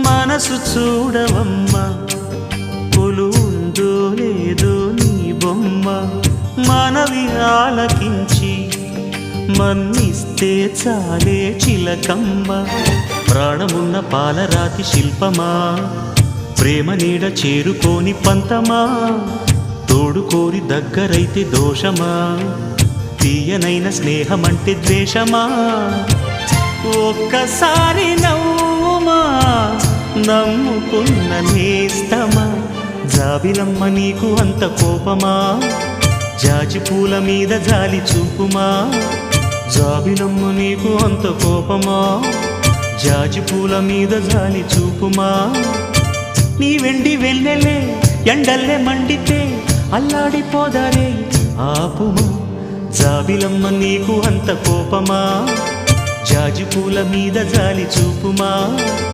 మనసు చూడవమ్మా కొలువుందో లేదో నీ బొమ్మ మనవి ఆలకించి మన్నిస్తే చాలే చిలకమ్మ ప్రాణమున్న పాలరాతి శిల్పమా ప్రేమ నీడ చేరుకోని పంతమా తోడుకోరి దగ్గరైతే దోషమా తీయనైన స్నేహమంటే ద్వేషమా ఒక్కసారి నవ్వుమా నమ్ముకున్న నేస్తమా జాబిలమ్మ నీకు అంత కోపమా జాజి పూల మీద జాలి చూపుమా జాబిలమ్మ నీకు అంత కోపమా జాజి పూల మీద జాలి చూపుమా నీ వెండి వెన్నెలే ఎండల్లే మండితే అల్లాడిపోదారే ఆపుమా జాబిలమ్మ నీకు అంత కోపమా జాజి పూల మీద జాలి చూపుమా